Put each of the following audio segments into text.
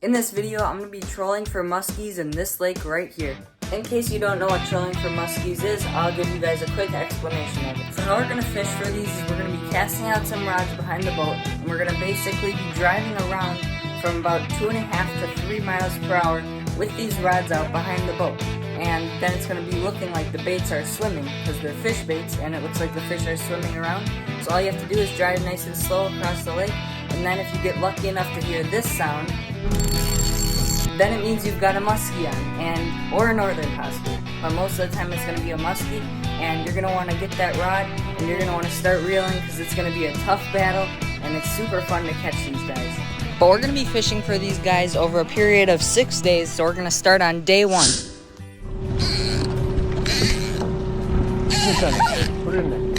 In this video, I'm going to be trolling for muskies in this lake right here. In case you don't know what trolling for muskies is, I'll give you guys a quick explanation of it. So how we're going to fish for these is we're going to be casting out some rods behind the boat, and we're going to basically be driving around from about 2.5 to 3 miles per hour with these rods out behind the boat. And then it's going to be looking like the baits are swimming, because they're fish baits, and it looks like the fish are swimming around. So all you have to do is drive nice and slow across the lake, and then if you get lucky enough to hear this sound, then it means you've got a muskie on, or a northern possibly. But most of the time it's going to be a muskie, and you're going to want to get that rod, and you're going to want to start reeling, because it's going to be a tough battle, and it's super fun to catch these guys. But we're going to be fishing for these guys over a period of 6 days, so we're going to start on day 1. Put it in there.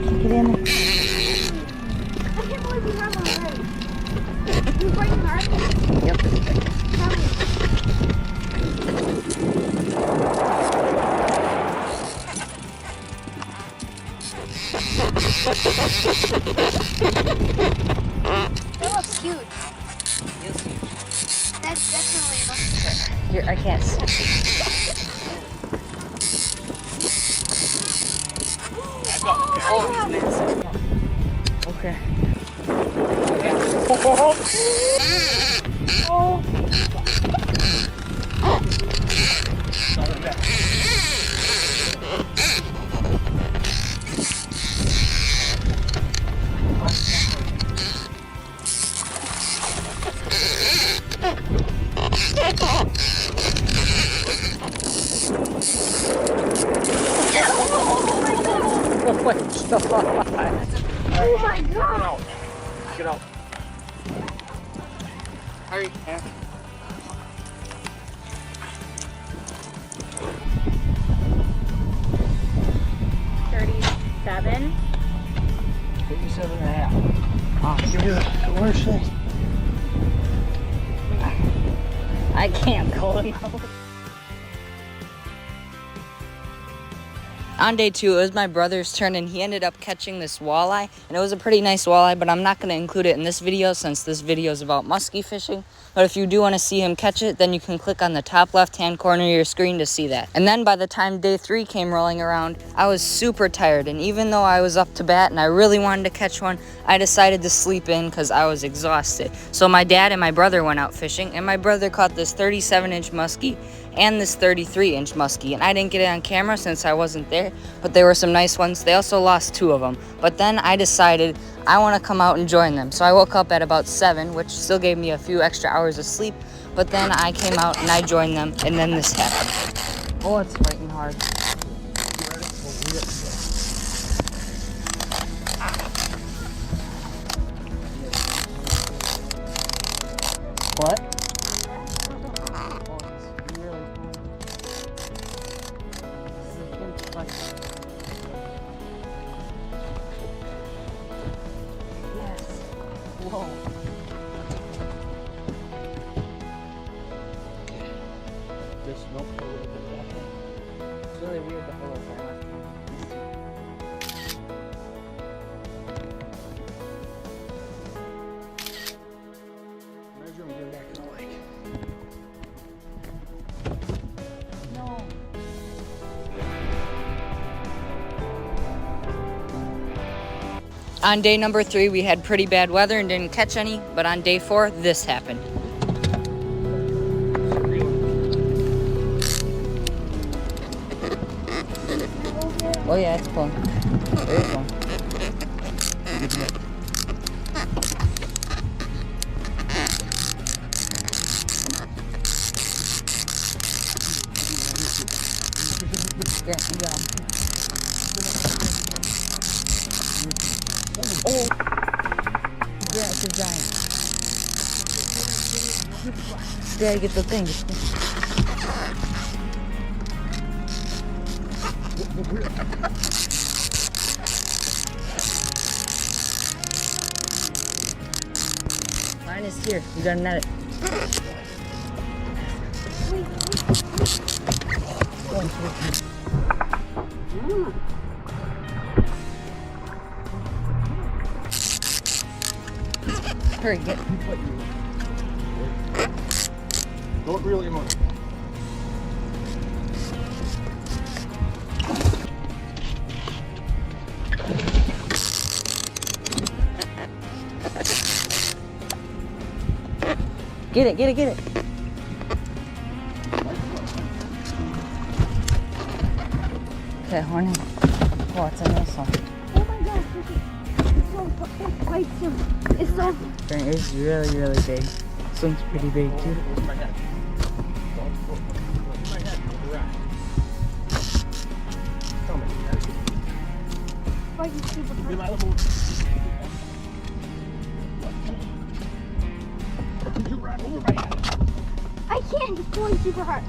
Kick it in there. I can't believe you have already. You working hard? Yep. That looks huge. That's definitely a musky. Here, I can't see. Oh, okay. Oh my god! Get out. Hurry. 37. 57.5. Oh, give me the worst thing. I can't call him out. On day 2, it was my brother's turn, and he ended up catching this walleye, and it was a pretty nice walleye, but I'm not going to include it in this video since this video is about musky fishing. But if you do want to see him catch it, then you can click on the top left-hand corner of your screen to see that. And then by the time day 3 came rolling around, I was super tired, and even though I was up to bat and I really wanted to catch one, I decided to sleep in because I was exhausted. So my dad and my brother went out fishing, and my brother caught this 37-inch muskie and this 33-inch muskie, and I didn't get it on camera since I wasn't there, but there were some nice ones. They also lost 2 of them, but then I decided I want to come out and join them. So I woke up at about 7, which still gave me a few extra hours of sleep, but then I came out and I joined them, and then this happened. Oh, it's fighting hard. What? Whoa. Just don't pull it back. It's really weird the whole time. Measure them, get it back in the lake. No. On day number 3, we had pretty bad weather and didn't catch any, but on day 4, this happened. Oh yeah, it's cool. Very cool. Yeah, you got him. Oh! Yeah, it's a giant. Yeah, get the thing. Mine is here. You gotta net it. Hurry, get. Don't really much. Get it, get it, get it. Okay, horny. What's in this one? Oh my gosh, it's quite simple. It's so. It's really, really big. This one's pretty big too. Over my head. Over my head. Over the rack. Come on. Fighting super Be hard. my little. You ran over my head. I can't. It's going super hard.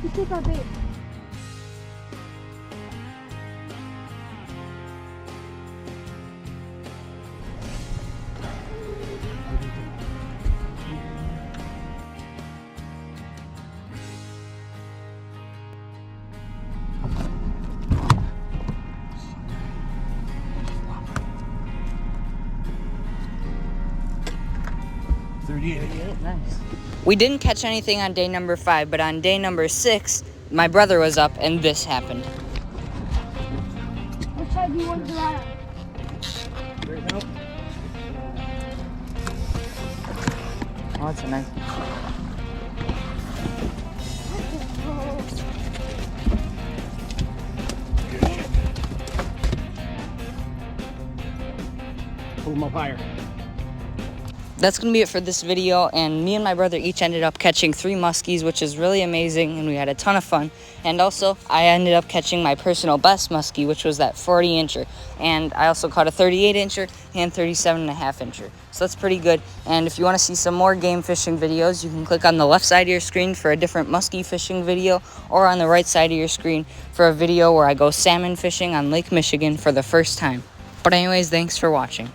You take our bait. Nice. We didn't catch anything on day number 5, but on day number 6, my brother was up and this happened. Which side do you want to ride on? Right now. Oh, that's a nice. Pull them up higher. That's going to be it for this video, and me and my brother each ended up catching 3 muskies, which is really amazing, and we had a ton of fun. And also, I ended up catching my personal best muskie, which was that 40-incher. And I also caught a 38-incher and 37.5-incher. So that's pretty good. And if you want to see some more game fishing videos, you can click on the left side of your screen for a different muskie fishing video, or on the right side of your screen for a video where I go salmon fishing on Lake Michigan for the first time. But anyways, thanks for watching.